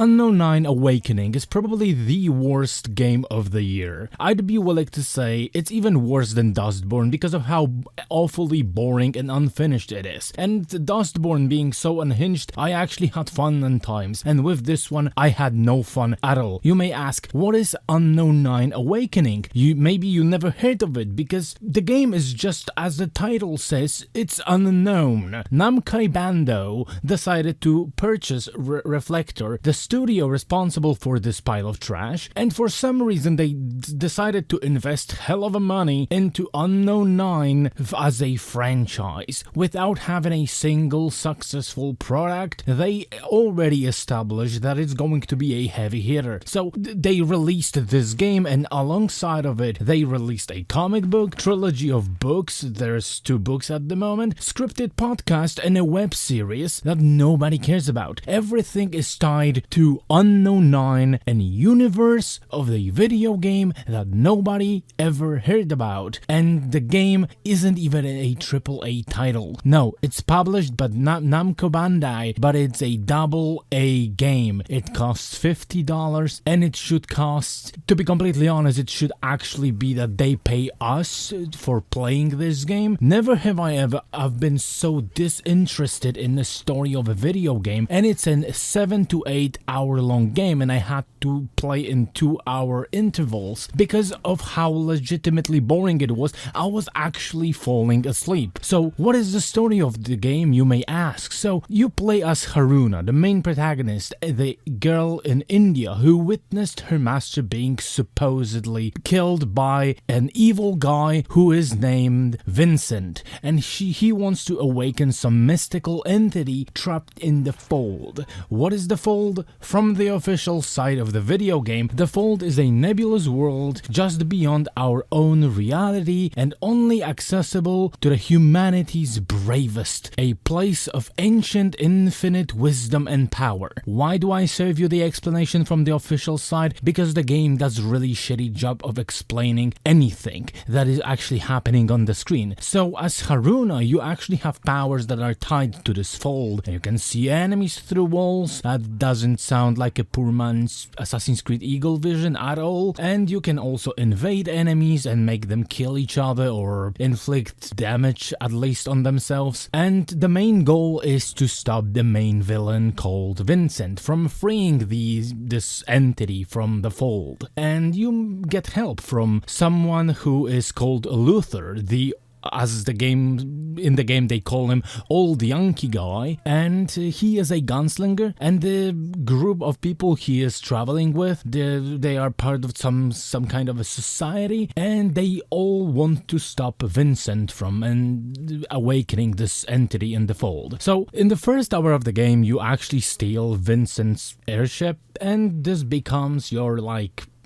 Unknown 9 Awakening is probably the worst game of the year. I'd be willing to say it's even worse than Dustborn because of how awfully boring and unfinished it is. And Dustborn being so unhinged, I actually had fun at times, and with this one, I had no fun at all. You may ask, what is Unknown 9 Awakening? Maybe you never heard of it, because the game is just as the title says, it's unknown. Namco Bandai decided to purchase Reflector, the studio responsible for this pile of trash, and for some reason they decided to invest hell of a money into Unknown 9 as a franchise. Without having a single successful product, they already established that it's going to be a heavy hitter. So they released this game, and alongside of it, they released a comic book, trilogy of books, there's 2 books at the moment, scripted podcast, and a web series that nobody cares about. Everything is tied to Unknown 9 and universe of the video game that nobody ever heard about. And the game isn't even a AAA title. No, it's published by Namco Bandai, but it's a AA game. It costs $50, and it should cost, to be completely honest, it should actually be that they pay us for playing this game. Never have I ever been so disinterested in the story of a video game, and it's a 7 to 8 hour long game, and I had to play in 2-hour intervals because of how legitimately boring it was. I was actually falling asleep. So what is the story of the game, you may ask? So you play as Haruna, the main protagonist, the girl in India who witnessed her master being supposedly killed by an evil guy who is named Vincent, and he wants to awaken some mystical entity trapped in the Fold. What is the Fold? From the official side of the video game, the Fold is a nebulous world just beyond our own reality and only accessible to the humanity's bravest, a place of ancient infinite wisdom and power. Why do I serve you the explanation from the official side? Because the game does really shitty job of explaining anything that is actually happening on the screen. So as Haruna, you actually have powers that are tied to this Fold. You can see enemies through walls. That doesn't sound like a poor man's Assassin's Creed Eagle Vision at all. And you can also invade enemies and make them kill each other or inflict damage at least on themselves. And the main goal is to stop the main villain called Vincent from freeing this entity from the Fold. And you get help from someone who is called Luther, in the game they call him Old Yankee Guy, and he is a gunslinger, and the group of people he is traveling with, they are part of some kind of a society, and they all want to stop Vincent from awakening this entity in the Fold. So in the first hour of the game, you actually steal Vincent's airship, and this becomes your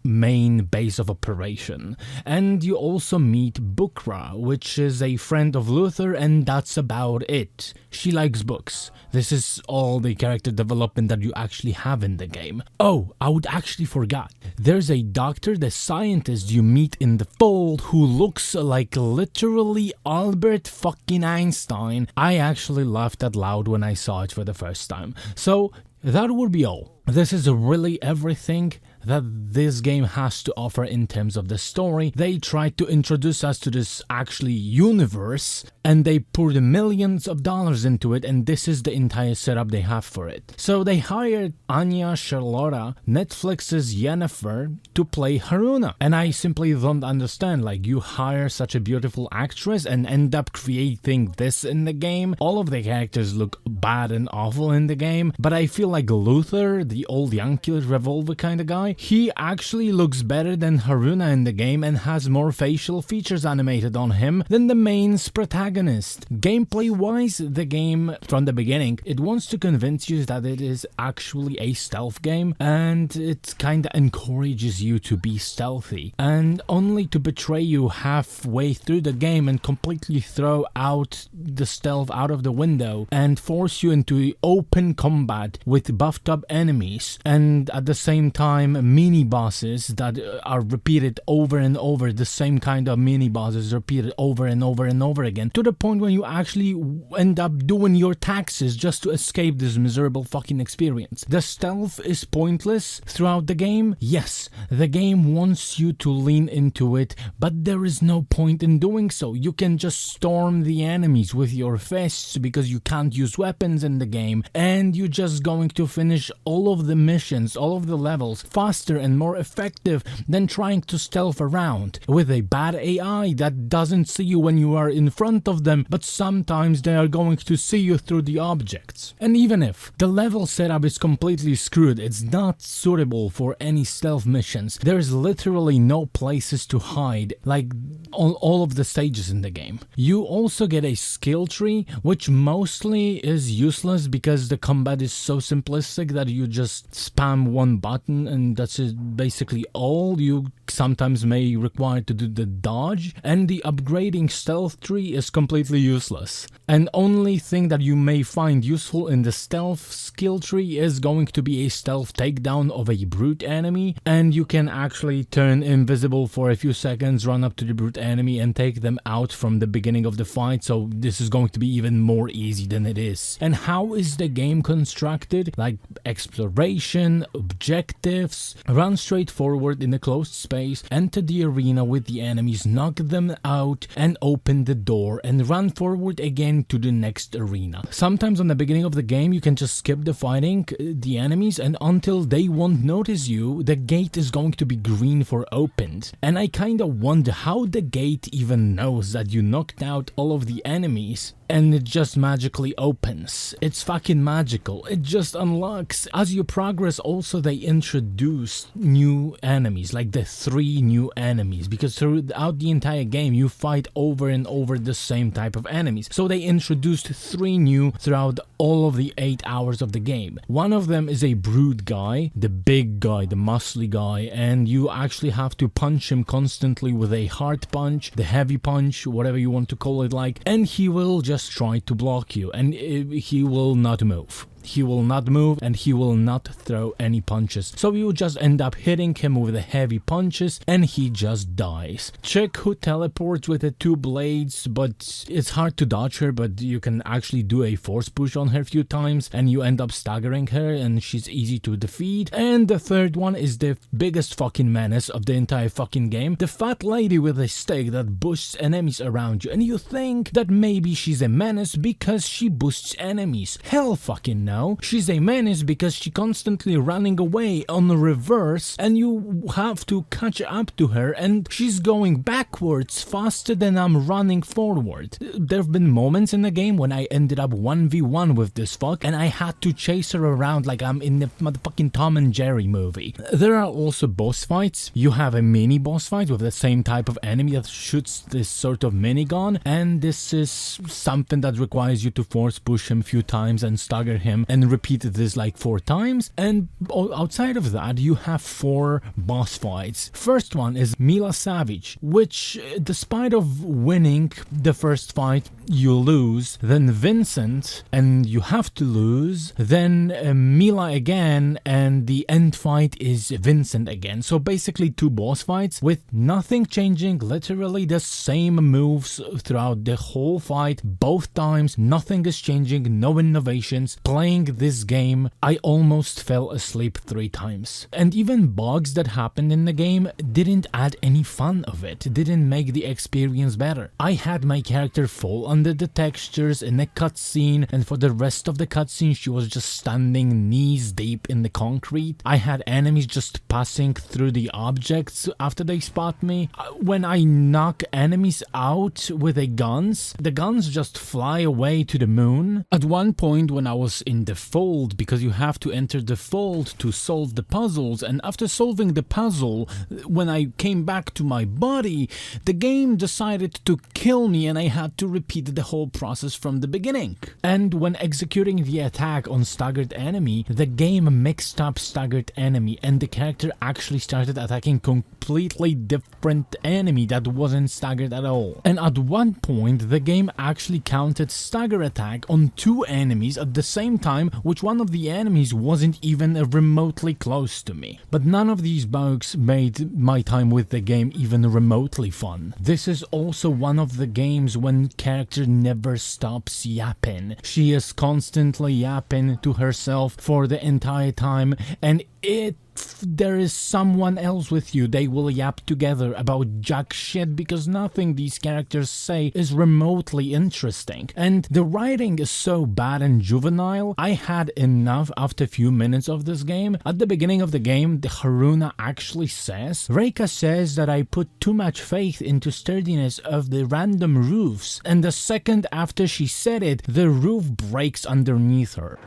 main base of operation. And you also meet Bukra, which is a friend of Luther, and that's about it. She likes books. This is all the character development that you actually have in the game. Oh, I would actually forgot. There's a doctor, the scientist you meet in the Fold, who looks like literally Albert fucking Einstein. I actually laughed out loud when I saw it for the first time. So that would be all. This is really everything that this game has to offer in terms of the story. They tried to introduce us to this actually universe, and they poured millions of dollars into it, and this is the entire setup they have for it. So they hired Anya Charlotta, Netflix's Yennefer, to play Haruna. And I simply don't understand, you hire such a beautiful actress and end up creating this in the game. All of the characters look bad and awful in the game, but I feel like Luther, the old Yankee revolver kind of guy, he actually looks better than Haruna in the game and has more facial features animated on him than the main's protagonist. Gameplay wise, the game from the beginning, it wants to convince you that it is actually a stealth game, and it kinda encourages you to be stealthy, and only to betray you halfway through the game and completely throw out the stealth out of the window and force you into open combat with buffed up enemies, and at the same time mini bosses that are repeated over and over, the same kind of mini bosses repeated over and over and over again, to the point when you actually end up doing your taxes just to escape this miserable fucking experience. The stealth is pointless throughout the game. Yes, the game wants you to lean into it, but there is no point in doing so. You can just storm the enemies with your fists because you can't use weapons in the game, and you're just going to finish all of the missions, all of the levels faster and more effective than trying to stealth around with a bad AI that doesn't see you when you are in front of them, but sometimes they are going to see you through the objects. And even if the level setup is completely screwed, it's not suitable for any stealth missions. There's literally no places to hide, like on all of the stages in the game. You also get a skill tree, which mostly is useless because the combat is so simplistic that you just spam one button and that's basically all. You sometimes may require to do the dodge, and the upgrading stealth tree is completely useless. And only thing that you may find useful in the stealth skill tree is going to be a stealth takedown of a brute enemy, and you can actually turn invisible for a few seconds, run up to the brute enemy and take them out from the beginning of the fight, so this is going to be even more easy than it is. And how is the game constructed? Like exploration, objectives, run straight forward in a closed space, enter the arena with the enemies, knock them out and open the door, and run forward again to the next arena. Sometimes on the beginning of the game you can just skip the fighting the enemies, and until they won't notice you, the gate is going to be green for opened. And I kinda wonder how the gate even knows that you knocked out all of the enemies and it just magically opens. It's fucking magical. It just unlocks. As you progress, also they introduce new enemies, like the 3 new enemies, because throughout the entire game you fight over and over the same type of enemies. So they introduced 3 new throughout all of the 8 hours of the game. One of them is a brute guy, the big guy, the muscly guy, and you actually have to punch him constantly with a hard punch, the heavy punch, whatever you want to call it, like, and he will just try to block you, and he will not move. He will not move and he will not throw any punches. So you just end up hitting him with the heavy punches and he just dies. Chick who teleports with the 2 blades, but it's hard to dodge her, but you can actually do a force push on her a few times and you end up staggering her and she's easy to defeat. And the third one is the biggest fucking menace of the entire fucking game. The fat lady with a stick that boosts enemies around you, and you think that maybe she's a menace because she boosts enemies. Hell fucking no. She's a menace because she constantly running away on the reverse and you have to catch up to her and she's going backwards faster than I'm running forward. There have been moments in the game when I ended up 1v1 with this fuck and I had to chase her around like I'm in the motherfucking Tom and Jerry movie. There are also boss fights. You have a mini boss fight with the same type of enemy that shoots this sort of minigun, and this is something that requires you to force push him a few times and stagger him and repeat this like 4 times. And outside of that you have 4 boss fights. First one is Mila Savage, which despite of winning the first fight you lose, then Vincent and you have to lose, then Mila again, and the end fight is Vincent again. So basically 2 boss fights with nothing changing, literally the same moves throughout the whole fight. Both times nothing is changing, no innovations. Playing this game, I almost fell asleep 3 times. And even bugs that happened in the game didn't add any fun of it, didn't make the experience better. I had my character fall under the textures in a cutscene, and for the rest of the cutscene she was just standing knees deep in the concrete. I had enemies just passing through the objects after they spot me. When I knock enemies out with the guns just fly away to the moon. At one point when I was in the fold, because you have to enter the fold to solve the puzzles, and after solving the puzzle, when I came back to my body, the game decided to kill me and I had to repeat repeat the whole process from the beginning. And when executing the attack on staggered enemy, the game mixed up staggered enemy and the character actually started attacking completely different enemy that wasn't staggered at all. And at one point, the game actually counted stagger attack on 2 enemies at the same time, which one of the enemies wasn't even remotely close to me. But none of these bugs made my time with the game even remotely fun. This is also one of the games when character never stops yapping. She is constantly yapping to herself for the entire time, and if there is someone else with you, they will yap together about jack shit because nothing these characters say is remotely interesting. And the writing is so bad and juvenile, I had enough after a few minutes of this game. At the beginning of the game, the Haruna actually says, Reika says that I put too much faith into sturdiness of the random roofs, and the second after she said it, the roof breaks underneath her.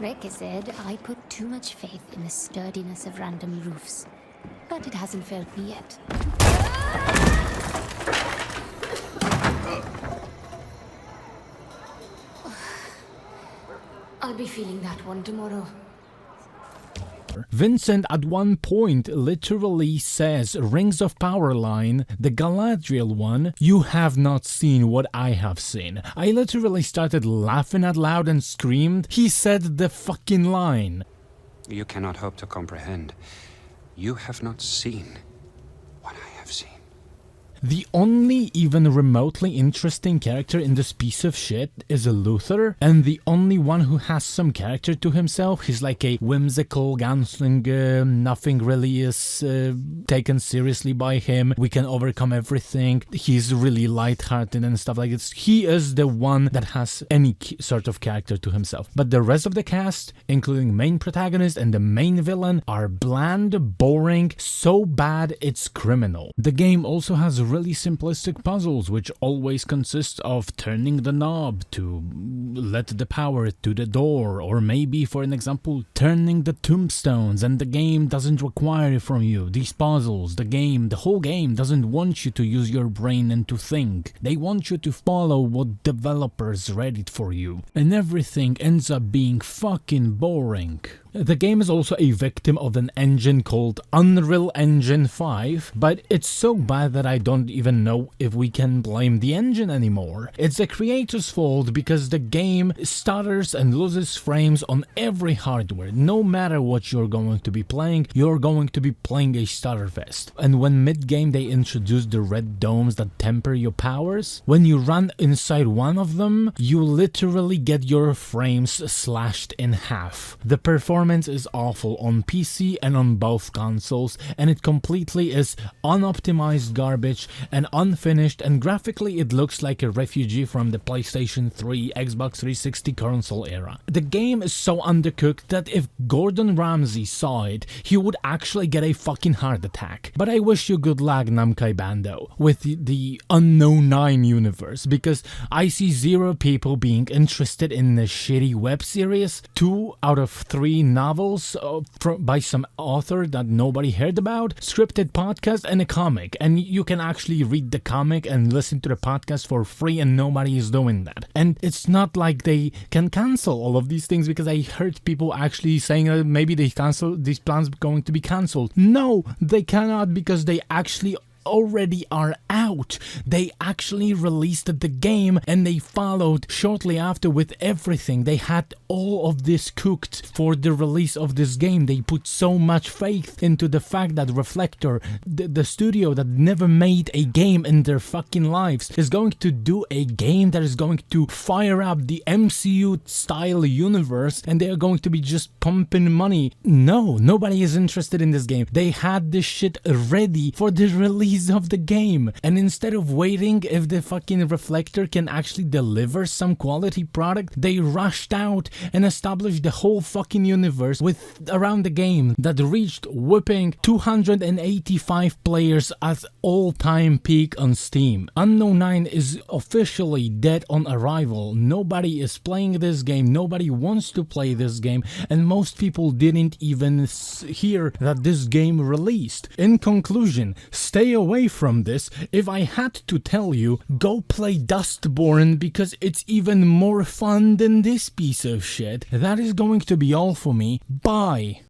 Reika said I put too much faith in the sturdiness of random roofs, but it hasn't failed me yet. I'll be feeling that one tomorrow. Vincent at one point literally says Rings of Power line, the Galadriel one, you have not seen what I have seen. I literally started laughing out loud and screamed, he said the fucking line. You cannot hope to comprehend. You have not seen what I have seen. The only even remotely interesting character in this piece of shit is Luther, and the only one who has some character to himself. He's like a whimsical gunslinger, nothing really is taken seriously by him, we can overcome everything, he's really lighthearted and stuff like this. He is the one that has any sort of character to himself. But the rest of the cast, including main protagonist and the main villain, are bland, boring, so bad it's criminal. The game also has really simplistic puzzles, which always consist of turning the knob to let the power to the door, or maybe, for an example, turning the tombstones, and the game doesn't require from you these puzzles. The whole game doesn't want you to use your brain and to think. They want you to follow what developers read for you, and everything ends up being fucking boring. The game is also a victim of an engine called Unreal Engine 5, but it's so bad that I don't even know if we can blame the engine anymore. It's the creator's fault because the game stutters and loses frames on every hardware. No matter what you're going to be playing, you're going to be playing a stutterfest. And when mid-game they introduce the red domes that temper your powers, when you run inside one of them, you literally get your frames slashed in half. The performance is awful on PC and on both consoles, and it completely is unoptimized garbage and unfinished, and graphically it looks like a refugee from the PlayStation 3, Xbox 360 console era. The game is so undercooked that if Gordon Ramsay saw it, he would actually get a fucking heart attack. But I wish you good luck, Namkai Bando, with the Unknown 9 universe, because I see 0 people being interested in the shitty web series. 2 out of 3 novels by some author that nobody heard about, scripted podcast, and a comic, and you can actually read the comic and listen to the podcast for free, and nobody is doing that. And it's not like they can cancel all of these things, because I heard people actually saying that maybe these plans going to be cancelled. No, they cannot, because they actually already are out. They actually released the game and they followed shortly after with everything. They had all of this cooked for the release of this game. They put so much faith into the fact that Reflector, the studio that never made a game in their fucking lives, is going to do a game that is going to fire up the MCU style universe, and they are going to be just pumping money. No, nobody is interested in this game. They had this shit ready for the release of the game, and instead of waiting if the fucking Reflector can actually deliver some quality product, they rushed out and established the whole fucking universe with around the game that reached whopping 285 players at all-time peak on Steam. Unknown 9 is officially dead on arrival. Nobody is playing this game, nobody wants to play this game, and most people didn't even hear that this game released. In conclusion, stay away from this, if I had to tell you, go play Dustborn because it's even more fun than this piece of shit. That is going to be all for me. Bye.